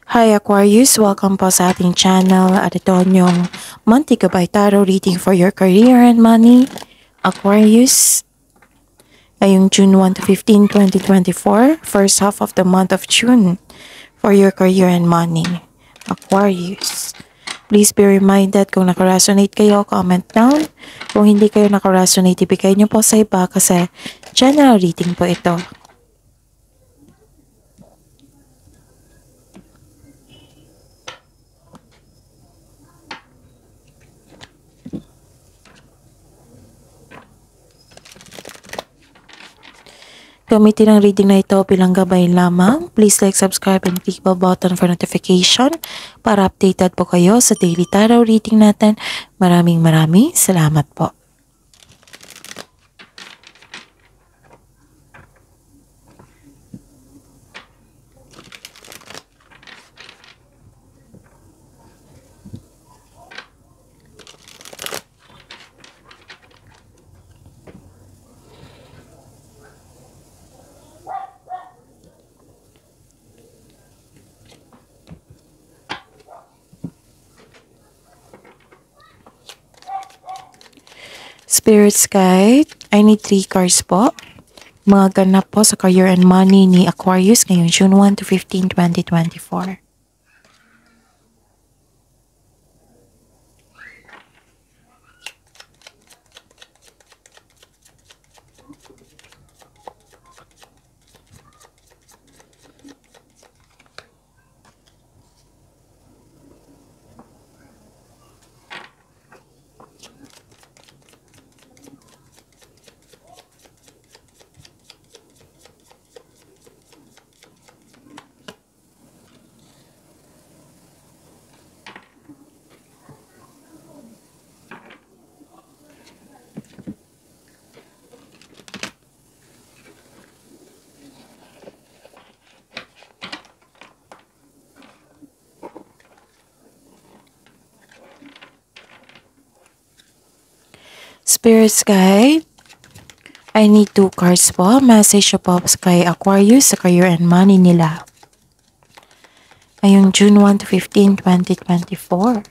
Hi Aquarius! Welcome po sa ating channel at ito yung Monthly Gabay Tarot reading for your career and money. Aquarius, ngayong June 1 to 15, 2024, first half of the month of June for your career and money. Aquarius, please be reminded kung nakaresonate kayo, comment down. Kung hindi kayo nakaresonate, ibigay nyo po sa iba kasi general reading po ito. Gamitin ang reading na ito bilang gabay lamang. Please like, subscribe, and click bell button for notification para updated po kayo sa daily tarot reading natin. Maraming salamat po. Spirits Guide, I need 3 cards po. Mga ganap po sa career and money ni Aquarius ngayong June 1 to 15, 2024. Spirits Guide, I need 2 cards po. Message po kay Aquarius sa career and money nila. Ngayong June 1 to 15, 2024.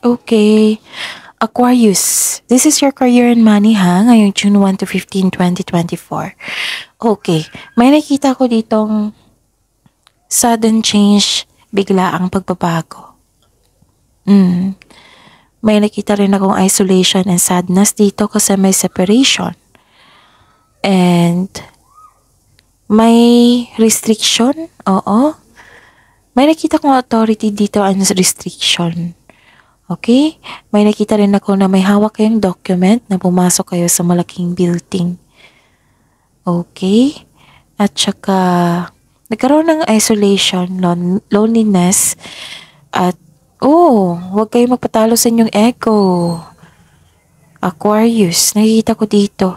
Okay. Aquarius, this is your career and money ha, ngayong June 1 to 15, 2024. Okay. May nakita ko ditong sudden change, bigla ang pagbabago. May nakita rin akong isolation and sadness dito kasi may separation. And may restriction, oo. May nakita kong authority dito and restriction. Okay? May nakita rin ako na may hawak kayong document na pumasok kayo sa malaking building. Okay? At saka, nagkaroon ng isolation, loneliness, at huwag kayong magpatalo sa inyong ego. Aquarius, nakikita ko dito.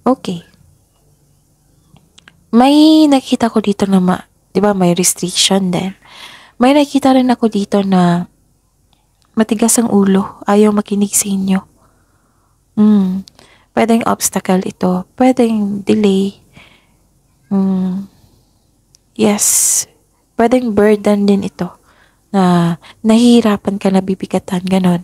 Okay. May nakita ko dito na, di ba, may restriction din. May nakita rin ako dito na matigas ang ulo, ayaw makinig sa inyo. Pwedeng obstacle ito, pwedeng delay. Yes, pwedeng burden din ito, na nahihirapan ka, nabibigatan, ganon.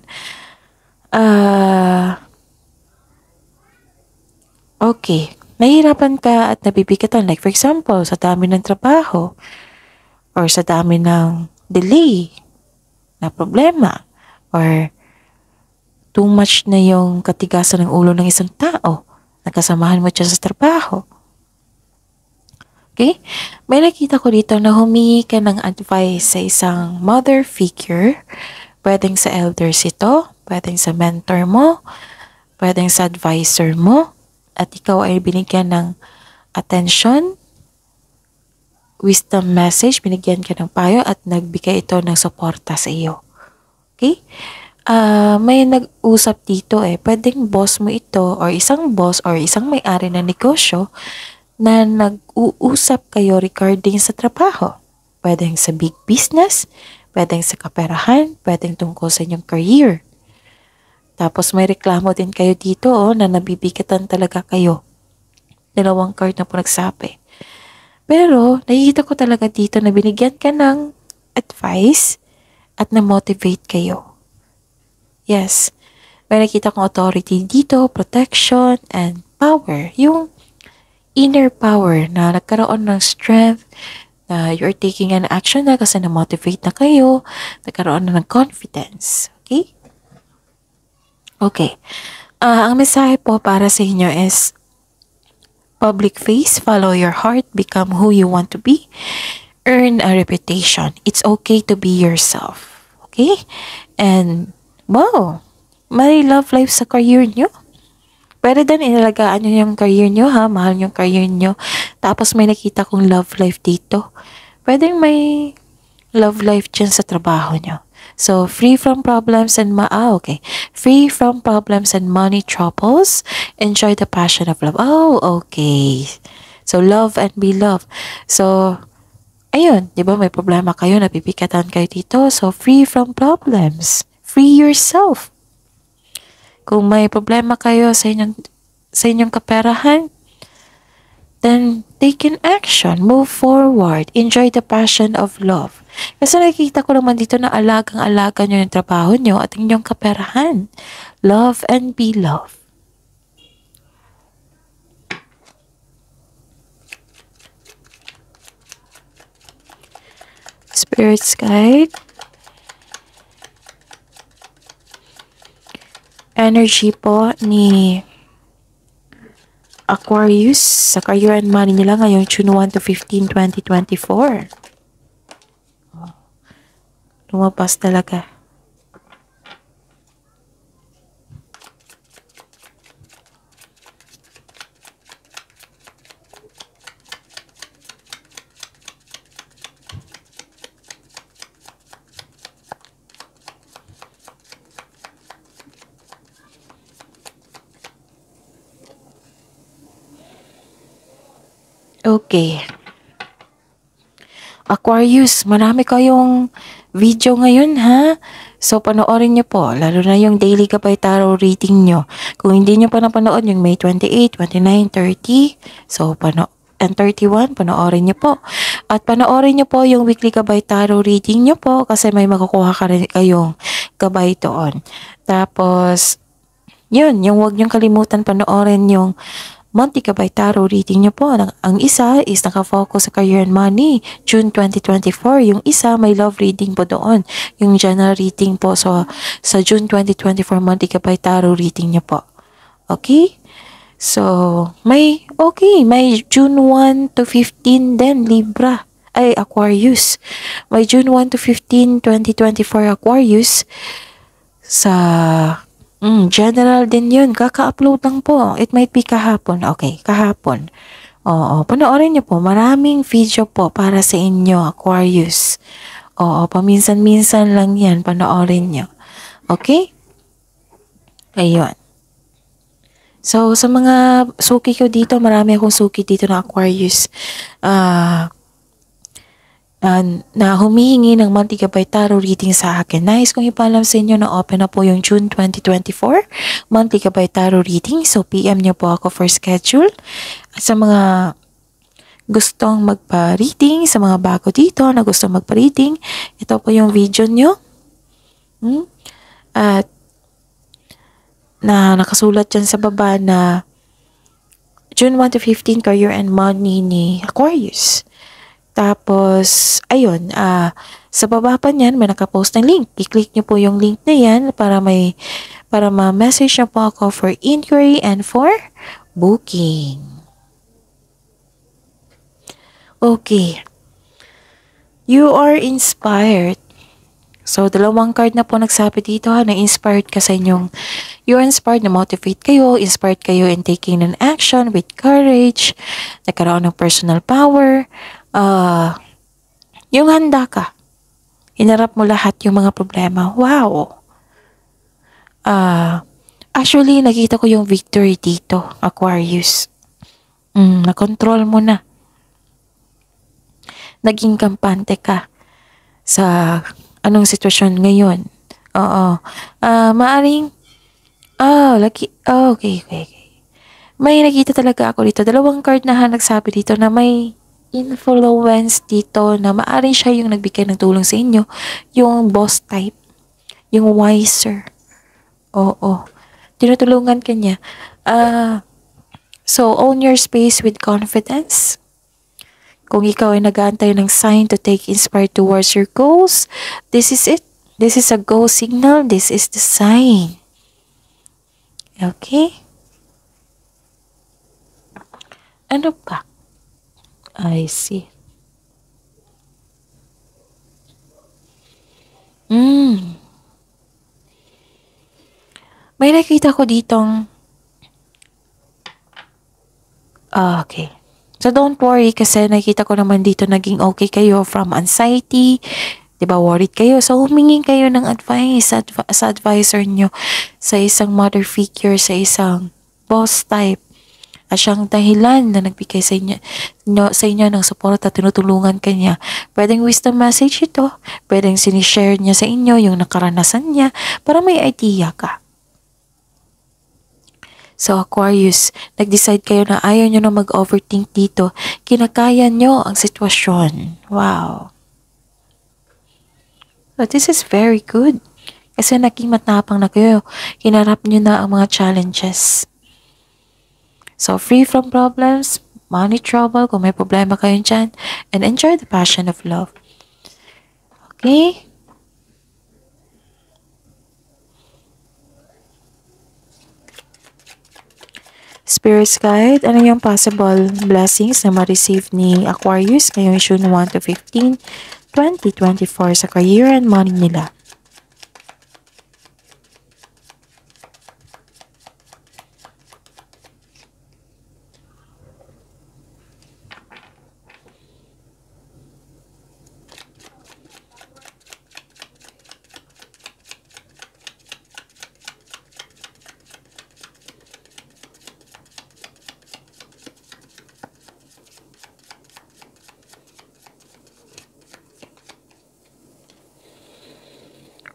Okay, nahihirapan ka at nabibigatan, like for example, sa dami ng trabaho, or sa dami ng delay, na problema, or too much na yung katigasan ng ulo ng isang tao na kasamahan mo dyan sa trabaho. Okay? May nakita ko dito na humingi ka ng advice sa isang mother figure. Pwedeng sa elders ito, pwedeng sa mentor mo, pwedeng sa advisor mo, at ikaw ay binigyan ng attention wisdom message, binigyan ka ng payo at nagbigay ito ng suporta sa iyo. Okay? May nag-usap dito pwedeng boss mo ito or isang boss or isang may-ari ng negosyo na nag-uusap kayo regarding sa trabaho. Pwedeng sa big business, pwedeng sa kaperahan, pwedeng tungkol sa inyong career. Tapos may reklamo din kayo dito na nabibigatan talaga kayo. 2 card na po nagsabi. Pero nakikita ko talaga dito na binigyan ka ng advice at na-motivate kayo. Yes, may nakita kong authority dito, protection, and power. Yung inner power na nagkaroon ng strength, na you're taking an action na kasi na-motivate na kayo, nagkaroon na ng confidence. Okay? Okay. Ang mensahe po para sa inyo is, public face, follow your heart, become who you want to be, earn a reputation. It's okay to be yourself. Okay? And, wow, may love life sa career nyo. Pwede din inalagaan nyo yung career nyo, ha? Mahal yung career nyo. Tapos may nakita kong love life dito. Pwede may love life dyan sa trabaho nyo. So, free from problems and free from problems and money troubles. Enjoy the passion of love. Oh, okay. So, love and be loved. So, ayun, di ba may problema kayo, napipikatan kayo dito. So, free from problems. Free yourself. Kung may problema kayo sa inyong kaperahan, then take an action, move forward, enjoy the passion of love. Kasi nakikita ko naman dito na alagang-alaga nyo yung trabaho nyo at inyong kaperahan. Love and be loved. Spirit's guide. Energy po ni Aquarius sa career and money nila ngayong June 1 to 15, 2024. Lumabas talaga. Okay. Aquarius, marami kayong video ngayon, ha? So, panoorin nyo po, lalo na yung daily Gabay Tarot reading nyo. Kung hindi nyo pa napanood yung May 28, 29, 30, so, and 31, panoorin nyo po. At panoorin nyo po yung weekly Gabay Tarot reading nyo po kasi may makukuha ka rin kayong gabay doon. Tapos, yun, yung huwag nyong kalimutan panoorin yung Monthly Gabay Tarot reading nyo po. Ang isa is nakafocus sa career and money, June 2024. Yung isa may love reading po doon. Yung general reading po sa June 2024 Monthly Gabay Tarot reading nyo po. Okay? So, may June 1 to 15 din, Libra. Aquarius. May June 1 to 15, 2024 Aquarius sa general din yun. Kaka-upload lang po. It might be kahapon. Okay, kahapon. Oo, panoorin nyo po. Maraming video po para sa inyo, Aquarius. Oo, paminsan-minsan lang yan. Panoorin nyo. Okay? Ayun. So, sa mga suki ko dito, marami akong suki dito na Aquarius. Na humihingi ng Monthly Gabay Tarot reading sa akin. Nais kong ipaalam sa inyo na open na po yung June 2024 Monthly Gabay Tarot reading. So, PM nyo po ako for schedule. At sa mga gustong magpa-reading, sa mga bago dito na gustong magpa-reading, ito po yung video nyo. At na nakasulat dyan sa baba na June 1 to 15 Career and Money ni Aquarius. Tapos, ayun, sa baba pa niyan, may nakapost ng link. I-click nyo po yung link na yan para ma-message nyo po ako for inquiry and for booking. Okay. You are inspired. So, 2 card na po nagsabi dito na-inspired ka sa inyong, you're inspired, na-motivate kayo, inspired kayo in taking an action with courage, nagkaroon ng personal power, Ah, yung handa ka. Hinarap mo lahat yung mga problema. Wow! Ah, actually, nakita ko yung victory dito, Aquarius. Na-control mo na. Naging kampante ka sa anong sitwasyon ngayon. Oo. Maaring, okay, okay, okay. May nakita talaga ako dito. Dalawang card na nagsabi dito na may influence dito na maaring siya yung nagbigay ng tulong sa inyo. Yung boss type. Yung wiser. Oo. Tinutulungan ka niya. So, own your space with confidence. Kung ikaw ay nag-aantay ng sign to take inspired towards your goals, this is it. This is a go signal. This is the sign. Okay? Ano pa? I see. May nakita ko ditong okay. So, don't worry kasi nakita ko naman dito naging okay kayo from anxiety. 'Di ba worried kayo? So, humingi kayo ng advice sa advisor nyo, sa isang mother figure, sa isang boss type. At siyang dahilan na nagbigay sa inyo ng support at tinutulungan ka niya. Pwedeng wisdom message ito. Pwedeng sinishare niya sa inyo yung nakaranasan niya para may idea ka. So Aquarius, nag-decide kayo na ayaw nyo na mag-overthink dito. Kinakaya nyo ang sitwasyon. Wow. So this is very good. Kasi naging matapang na kayo. Hinarap nyo na ang mga challenges. So free from problems, money trouble, kung may problema kayo dyan, and enjoy the passion of love. Okay? Spirits Guide, ano yung possible blessings na ma-receive ni Aquarius ngayong June 1 to 15, 2024 sa career and money nila?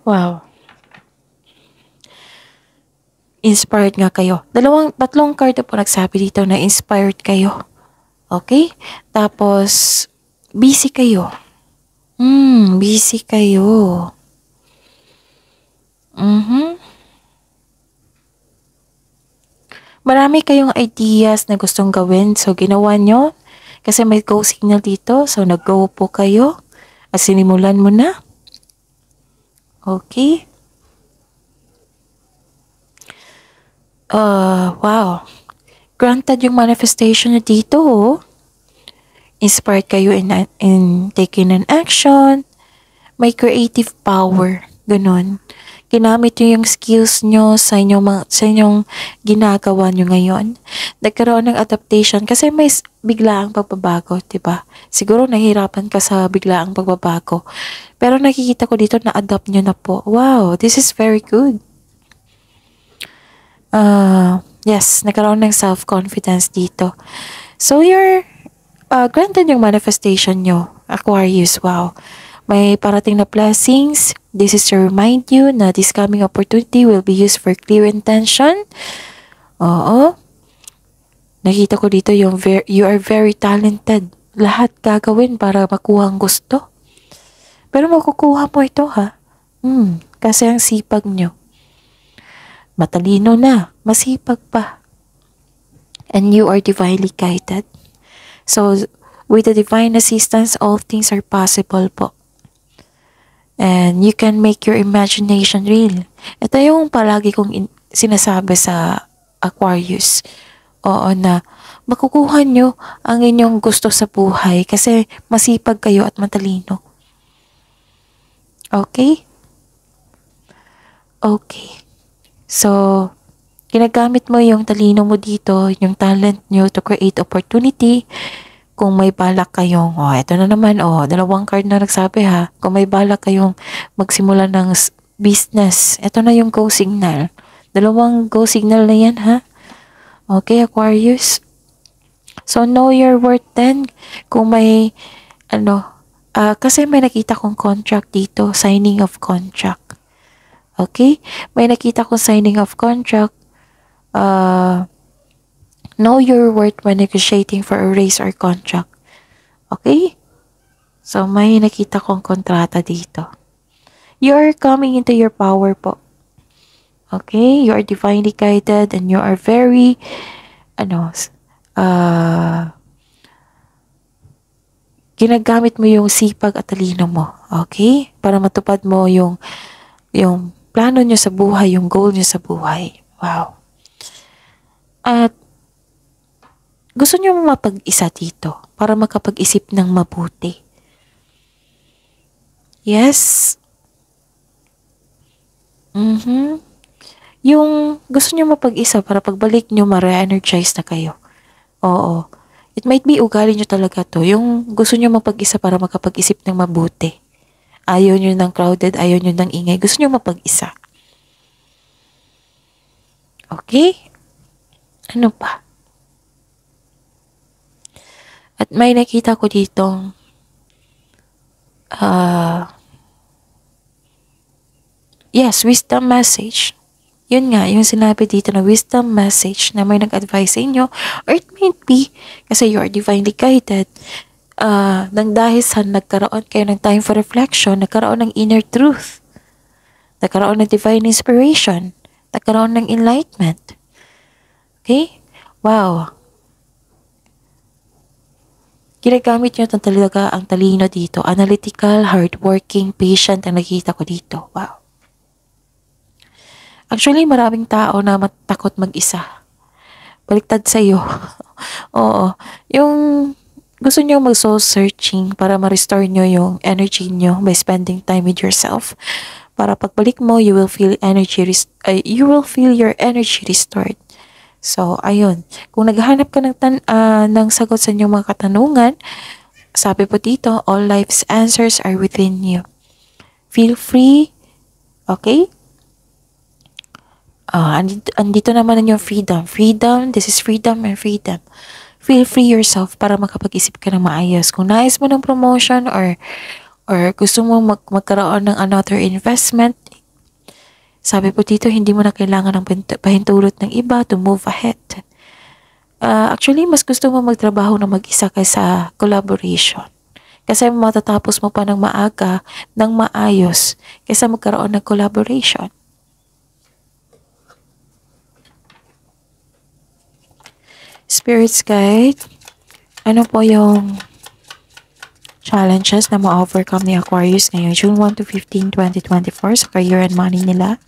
Wow. Inspired nga kayo. Tatlong card na po nagsabi dito na inspired kayo. Okay? Tapos, busy kayo. Busy kayo. Marami kayong ideas na gustong gawin. So, ginawa nyo. Kasi may go signal dito. So, nag-go po kayo. At sinimulan mo na. Okay? Wow. Granted yung manifestation nyo dito, oh. Inspired kayo in taking an action. May creative power. Ganon. Ginamit nyo yung skills nyo sa inyong ginagawa nyo ngayon. Nagkaroon ng adaptation kasi may biglaang pagbabago, diba? Siguro nahihirapan ka sa biglaang pagbabago. Pero nakikita ko dito na adapt nyo na po. Wow, this is very good. Yes, nagkaroon ng self-confidence dito. So, you're granted yung manifestation nyo, Aquarius. Wow. May parating na blessings. This is to remind you na this coming opportunity will be used for clear intention. Oo. Nakita ko dito yung you are very talented. Lahat gagawin para makuha ang gusto. Pero makukuha mo ito, ha? Kasi ang sipag nyo. Matalino na. Masipag pa. And you are divinely guided. So, with the divine assistance, all things are possible po. And you can make your imagination real. Ito yung palagi kong sinasabi sa Aquarius. Oo, na makukuha nyo ang inyong gusto sa buhay kasi masipag kayo at matalino. Okay? Okay. So, ginagamit mo yung talino mo dito, yung talent nyo to create opportunity Kung may balak kayong, eto na naman, dalawang card na nagsabi ha. Kung may balak kayong magsimula ng business, eto na yung go signal. Dalawang go signal na yan ha. Okay, Aquarius. So, know your worth then. Kung may, kasi may nakita kong contract dito, signing of contract. Okay? May nakita kong signing of contract. Know your worth when negotiating for a raise or contract. Okay? So, may nakita kong kontrata dito. You're coming into your power po. Okay? You are divinely guided and you are very, ginagamit mo yung sipag at talino mo. Okay? Para matupad mo yung plano nyo sa buhay, yung goal nyo sa buhay. Wow. At gusto nyo mapag-isa dito para makapag-isip ng mabuti. Yes. Yung gusto nyo mapag-isa para pagbalik nyo, ma-re-energize na kayo. Oo. It might be ugali nyo talaga to. Yung gusto nyo mapag-isa para makapag-isip ng mabuti. Ayaw nyo ng crowded, ayaw nyo ng ingay. Gusto nyo mapag-isa. Okay? Ano pa? At may nakita ko ditong wisdom message. Yun nga, yung sinabi dito na wisdom message na may nag-advise sa inyo, or it might be kasi you are divinely guided. Nang dahil sa nagkaroon kayo ng time for reflection, nagkaroon ng inner truth, nagkaroon ng divine inspiration, nagkaroon ng enlightenment. Okay? Wow. Ginagamit nyo talaga ang talino dito. Analytical, hardworking, patient ang nakita ko dito. Wow. Actually, maraming tao na matakot mag-isa. Baliktad sa'yo. Oo. Yung gusto nyo mag-soul searching para ma-restore nyo yung energy nyo by spending time with yourself. Para pagbalik mo, you will feel your energy restored. So, ayun. Kung naghahanap ka ng sagot sa inyong mga katanungan, sabi po dito, all life's answers are within you. Feel free. Okay? Andito naman yung freedom. Freedom, this is freedom and freedom. Feel free yourself para makapag-isip ka ng maayos. Kung nais mo ng promotion or gusto mo magkaroon ng another investment, sabi po dito, hindi mo na kailangan ng pahintulot ng iba to move ahead. Actually, mas gusto mo magtrabaho na mag-isa kaysa collaboration. Kasi matatapos mo pa ng maaga, ng maayos, kaysa magkaroon ng collaboration. Spirits guide, ano po yung challenges na ma-overcome ni Aquarius ngayong June 1 to 15, 2024 sa career and money nila?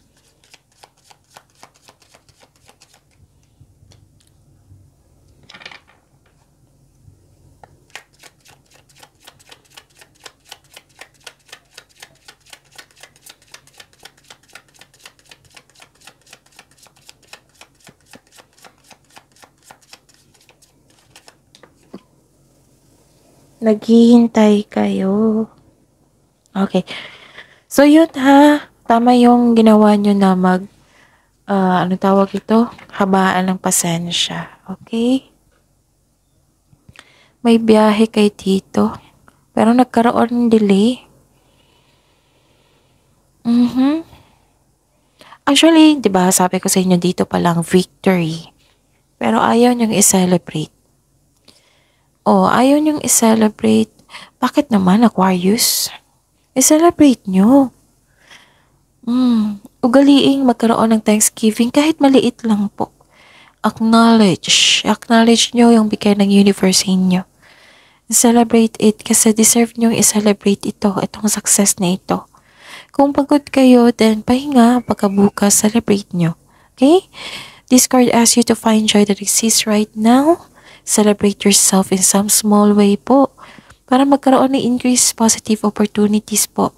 Naghihintay kayo. Okay. So, yun ha. Tama yung ginawa nyo na ano tawag ito? Habaan ng pasensya. Okay? May biyahe kay dito. Pero nagkaroon ng delay. Actually, di ba sabi ko sa inyo dito palang victory. Pero ayaw niyong i-celebrate. Ayaw niyong i-celebrate. Bakit naman, Aquarius? I-celebrate nyo. Ugaliing magkaroon ng Thanksgiving kahit maliit lang po. Acknowledge nyo yung bigay ng universe sa inyo. Celebrate it kasi deserve nyo i-celebrate itong success na ito. Kung pagod kayo, then pahinga, pagkabukas, celebrate nyo. Okay? This card asks you to find joy that exists right now. Celebrate yourself in some small way po para magkaroon ng increased positive opportunities po.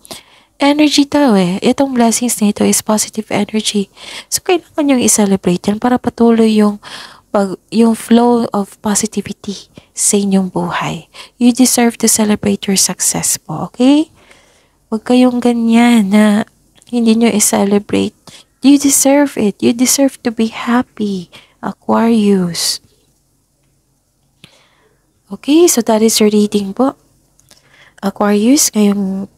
Energy to Itong blessings na ito is positive energy. So, kailangan yung i-celebrate yan para patuloy yung yung flow of positivity sa inyong buhay. You deserve to celebrate your success po, okay? Huwag kayong ganyan na hindi nyo i-celebrate. You deserve it. You deserve to be happy, Aquarius. Okay, so that is your reading po. Aquarius, ngayong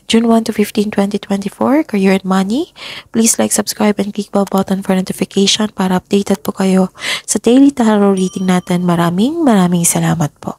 June 1 to 15, 2024, career and money. Please like, subscribe, and click bell button for notification para updated po kayo sa daily tarot reading natin. Maraming salamat po.